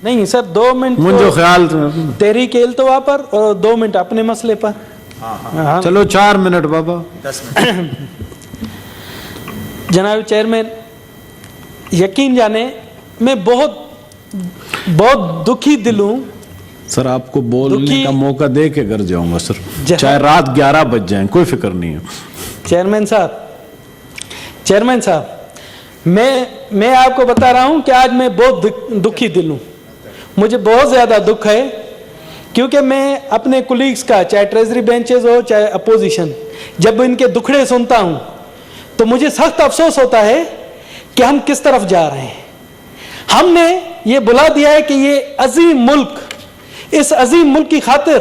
نہیں سر 2 منٹ مجھے خیال تحریک التوا پر اور 2 منٹ اپنے مسئلے پر. ہاں چلو 4 منٹ بابا. جناب چیئرمین یقین جانے میں بہت دکھی دل ہوں. سر آپ کو بولنے کا موقع دے کے گھر جاؤں گا سر, چاہے رات 11 بج جائیں, کوئی فکر نہیں ہے. چیئرمین صاحب میں آپ کو بتا رہا ہوں کہ آج میں بہت دکھی دل ہوں. مجھے بہت زیادہ دکھ ہے کیونکہ میں اپنے کولیگز کا, چاہے ٹریزری بینچز ہو چاہے اپوزیشن, جب ان کے دکھڑے سنتا ہوں تو مجھے سخت افسوس ہوتا ہے کہ ہم کس طرف جا رہے ہیں. ہم نے یہ بلا دیا ہے کہ یہ عظیم ملک, اس عظیم ملک کی خاطر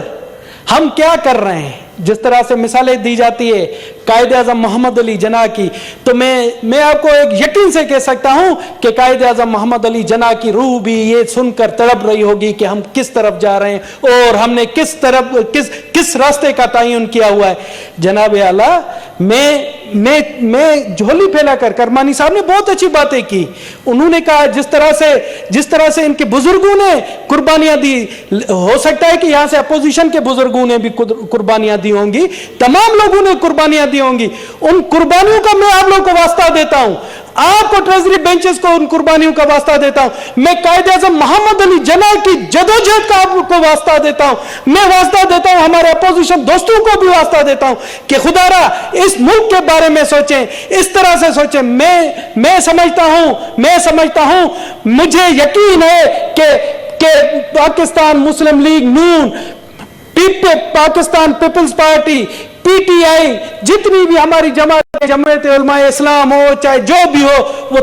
ہم کیا کر رہے ہیں. جس طرح سے مثالیں دی جاتی ہے قائد اعظم محمد علی جناح کی, تو میں آپ کو ایک یقین سے کہہ سکتا ہوں کہ قائد اعظم محمد علی جناح کی روح بھی یہ سن کر تڑپ رہی ہوگی کہ ہم کس طرف جا رہے ہیں اور ہم نے کس راستے کا تعین کیا ہوا ہے. جناب اعلیٰ, میں جھولی پھیلا کر, کرمانی صاحب نے بہت اچھی باتیں کی. انہوں نے کہا جس طرح سے ان کے بزرگوں نے قربانیاں دی, ہو سکتا ہے کہ یہاں سے اپوزیشن کے بزرگوں نے بھی قربانیاں دی ہوں گی, تمام لوگوں نے قربانیاں دی ہوں گی. ان قربانیوں کا میں آپ لوگوں کو واسطہ دیتا ہوں, آپ کو ٹریزری بینچز کو ان قربانیوں کا واسطہ دیتا ہوں. میں قائد اعظم محمد علی جناح کی جدوجہد کا آپ کو واسطہ دیتا ہوں. میں واسطہ دیتا ہوں, ہمارے اپوزیشن دوستوں کو بھی واسطہ دیتا ہوں کہ خدا را اس ملک کے بارے میں سوچیں, اس طرح سے سوچیں. میں سمجھتا ہوں, مجھے یقین ہے کہ Pakistan Muslim League Noon, Pakistan Peoples Party, P T I, جتنی بھی ہماری جماعت علماء اسلام ہو چاہے جو بھی ہو, وہ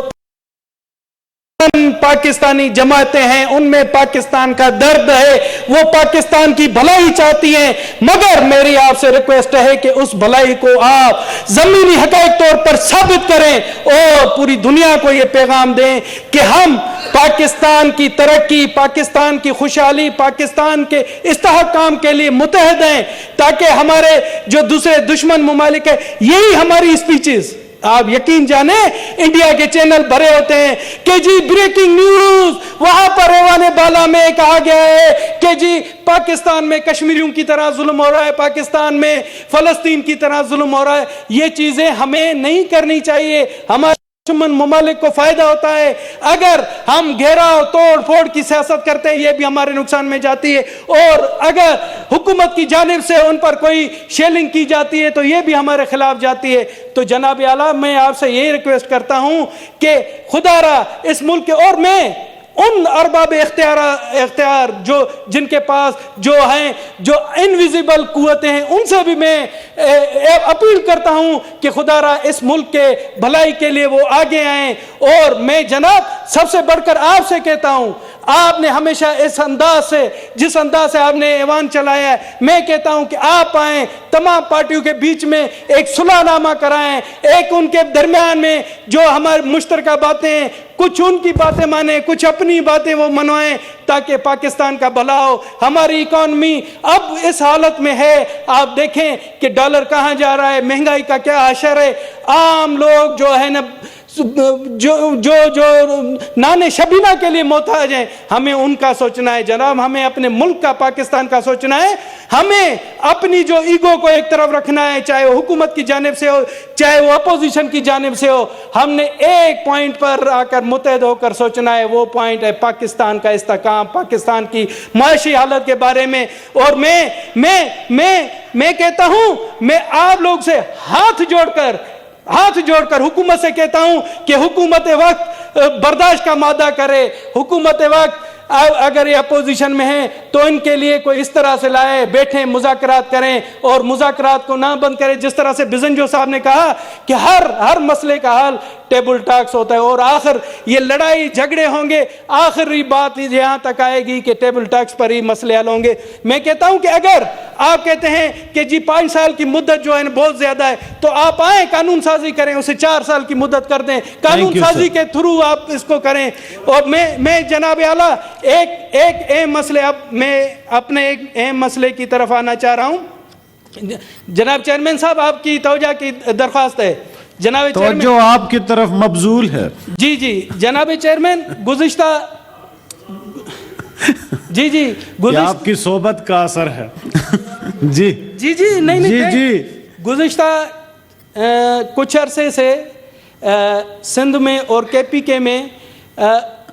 پاکستانی جماعتیں ہیں, ان میں پاکستان کا درد ہے, وہ پاکستان کی بھلائی چاہتی ہیں. مگر میری آپ سے ریکویسٹ ہے کہ اس بھلائی کو آپ زمینی حقائق طور پر ثابت کریں اور پوری دنیا کو یہ پیغام دیں کہ ہم پاکستان کی ترقی, پاکستان کی خوشحالی, پاکستان کے استحکام کے لیے متحد ہیں, تاکہ ہمارے جو دوسرے دشمن ممالک ہیں, یہی ہماری اسپیچز, آپ یقین جانیں انڈیا کے چینل بھرے ہوتے ہیں کہ جی بریکنگ نیوز, وہاں پر ایوان بالا میں کہا گیا ہے کہ جی پاکستان میں کشمیریوں کی طرح ظلم ہو رہا ہے, پاکستان میں فلسطین کی طرح ظلم ہو رہا ہے. یہ چیزیں ہمیں نہیں کرنی چاہیے, ہمارے دشمن ممالک کو فائدہ ہوتا ہے. اگر ہم گھیراؤ توڑ پھوڑ کی سیاست کرتے ہیں, یہ بھی ہمارے نقصان میں جاتی ہے, اور اگر حکومت کی جانب سے ان پر کوئی شیلنگ کی جاتی ہے تو یہ بھی ہمارے خلاف جاتی ہے. تو جناب اعلیٰ, میں آپ سے یہی ریکویسٹ کرتا ہوں کہ خدا را اس ملک کے, اور میں ان ارباب اختیار جن کے پاس جو ہیں, جو انویزیبل قوتیں ہیں, ان سے بھی میں اپیل کرتا ہوں کہ خدا را اس ملک کے بھلائی کے لیے وہ آگے آئیں. اور میں جناب سب سے بڑھ کر آپ سے کہتا ہوں, آپ نے ہمیشہ اس انداز سے, جس انداز سے آپ نے ایوان چلایا ہے, میں کہتا ہوں کہ آپ آئیں, تمام پارٹیوں کے بیچ میں ایک صلح نامہ کرائیں, ایک ان کے درمیان میں جو ہمارے مشترکہ باتیں ہیں, کچھ ان کی باتیں مانیں, کچھ اپنی باتیں وہ منوائیں, تاکہ پاکستان کا بھلا ہو. ہماری اکانومی اب اس حالت میں ہے, آپ دیکھیں کہ ڈالر کہاں جا رہا ہے, مہنگائی کا کیا حشر ہے. عام لوگ جو ہے نا, جو نانے شبینہ کے لیے محتاج ہیں, ہمیں ان کا سوچنا ہے جناب, ہمیں اپنے ملک کا, پاکستان کا سوچنا ہے. ہمیں اپنی جو ایگو کو ایک طرف رکھنا ہے, چاہے وہ حکومت کی جانب سے ہو چاہے وہ اپوزیشن کی جانب سے ہو. ہم نے ایک پوائنٹ پر آ کر متحد ہو کر سوچنا ہے, وہ پوائنٹ ہے پاکستان کا استحکام, پاکستان کی معاشی حالت کے بارے میں. اور میں کہتا ہوں, میں آپ لوگ سے ہاتھ جوڑ کر حکومت سے کہتا ہوں کہ حکومت وقت برداشت کا مادہ کرے. حکومت وقت اگر یہ اپوزیشن میں ہیں تو ان کے لیے کوئی اس طرح سے لائے, بیٹھیں, مذاکرات کریں, اور مذاکرات کو نہ بند کریں. جس طرح سے بزنجو صاحب نے کہا کہ ہر مسئلے کا حل ٹیبل ٹاکس ہوتا ہے, اور آخر یہ لڑائی جھگڑے ہوں گے, آخری بات یہاں تک آئے گی کہ ٹیبل ٹاکس پر ہی مسئلے حل ہوں گے. میں کہتا ہوں کہ اگر آپ کہتے ہیں کہ جی 5 سال کی مدت جو ہے بہت زیادہ ہے, تو آپ آئیں, قانون سازی کریں, اسے 4 سال کی مدت کر دیں, قانون سازی کے تھرو آپ اس کو کریں. اور میں جناب اعلیٰ ایک اہم مسئلے, اب میں اپنے ایک اہم مسئلے کی طرف آنا چاہ رہا ہوں. جناب چیئرمین صاحب, آپ کی توجہ کی درخواست ہے. جناب چیئرمین, توجہ آپ کی طرف مبذول ہے. جی جناب چیئرمین, جی جی یہ آپ کی صحبت کا اثر ہے. جی جی جی نہیں جی جی گزشتہ کچھ عرصے سے سندھ میں اور کے پی کے میں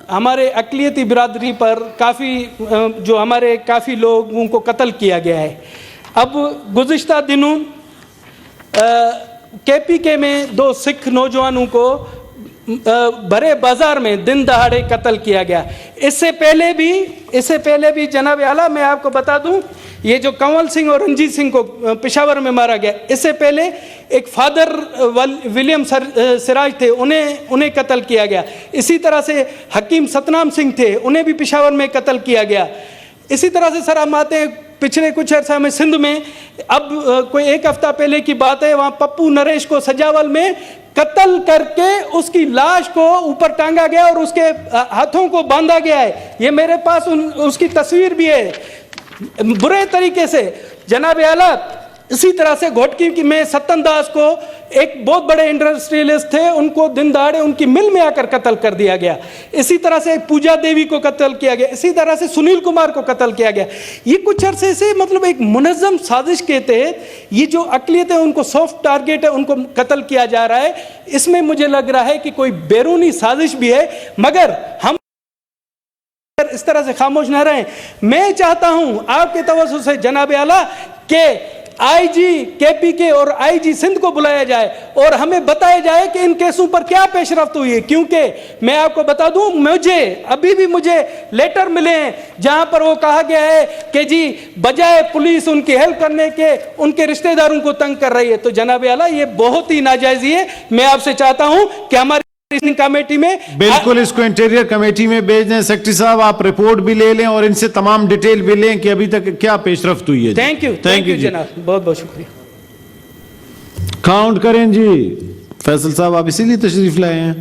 ہمارے اقلیتی برادری پر کافی جو ہمارے کافی لوگوں کو قتل کیا گیا ہے. اب گزشتہ دنوں کے پی کے میں 2 سکھ نوجوانوں کو بھرے بازار میں دن دہاڑے قتل کیا گیا. اس سے پہلے بھی جناب اعلیٰ میں آپ کو بتا دوں یہ جو کنول سنگھ اور رنجیت سنگھ کو پشاور میں مارا گیا, اس سے پہلے ایک فادر ولیم سراج تھے, انہیں قتل کیا گیا. اسی طرح سے حکیم ستنام سنگھ تھے, انہیں بھی پشاور میں قتل کیا گیا. اسی طرح سے سر ہم آتے ہیں پچھلے کچھ عرصہ میں سندھ میں, اب کوئی 1 ہفتہ پہلے کی بات ہے, وہاں پپو نریش کو سجاول میں قتل کر کے اس کی لاش کو اوپر ٹانگا گیا اور اس کے ہاتھوں کو باندھا گیا ہے. یہ میرے پاس اس کی تصویر بھی ہے برے طریقے سے. جناب اعلیٰ اسی طرح سے گھوٹکی میں ستن داس کو ایک بہت بڑے انڈسٹریلسٹ تھے, ان کو دن دہاڑے ان کی مل میں آ کر قتل کر دیا گیا. اسی طرح سے پوجا دیوی کو قتل کیا گیا. اسی طرح سے سنیل کمار کو قتل کیا گیا. یہ کچھ عرصے سے مطلب ایک منظم سازش کے تحت یہ جو اقلیت ہے ان کو سافٹ ٹارگیٹ ہے, ان کو قتل کیا جا رہا ہے. اس میں مجھے لگ رہا ہے کہ کوئی بیرونی سازش بھی ہے, مگر ہم اس طرح سے خاموش نہ رہیں. میں چاہتا ہوں آپ کے توسط سے جناب اعلیٰ کہ آئی جی کے پی کے اور آئی جی سندھ کو بلایا جائے اور ہمیں بتایا جائے کہ ان کیسوں پر کیا پیش رفت ہوئی ہے. کیونکہ میں آپ کو بتا دوں ابھی بھی مجھے لیٹر ملے ہیں جہاں پر وہ کہا گیا ہے کہ جی بجائے پولیس ان کی ہیلپ کرنے کے ان کے رشتہ داروں کو تنگ کر رہی ہے. تو جناب اعلیٰ یہ بہت ہی ناجائزی ہے. میں آپ سے چاہتا ہوں کہ ہماری کمیٹی میں بالکل اس کو انٹیریئر کمیٹی میں بھیج دیں. سیکرٹری صاحب آپ رپورٹ بھی لے لیں اور ان سے تمام ڈیٹیل بھی لیں کہ ابھی تک کیا پیش رفت ہوئی ہے. تھینک یو جناب, بہت بہت شکریہ. کاؤنٹ کریں جی. فیصل صاحب آپ اسی لیے تشریف لائے ہیں.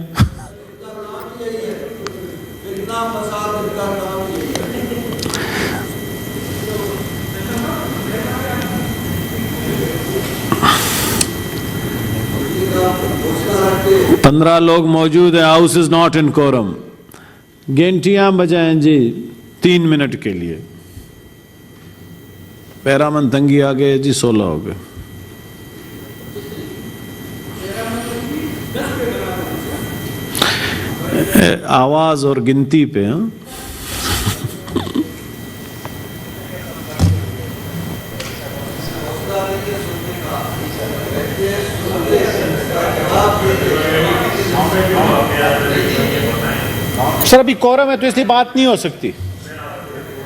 پندرہ لوگ موجود ہیں. House is not in quorum. گھنٹیاں بجائیں جی 3 منٹ کے لیے. پیرامن تنگی آ گئے جی 16 ہو گئے. آواز اور گنتی پہ ہاں. سر ابھی کورم ہے تو اس لیے بات نہیں ہو سکتی.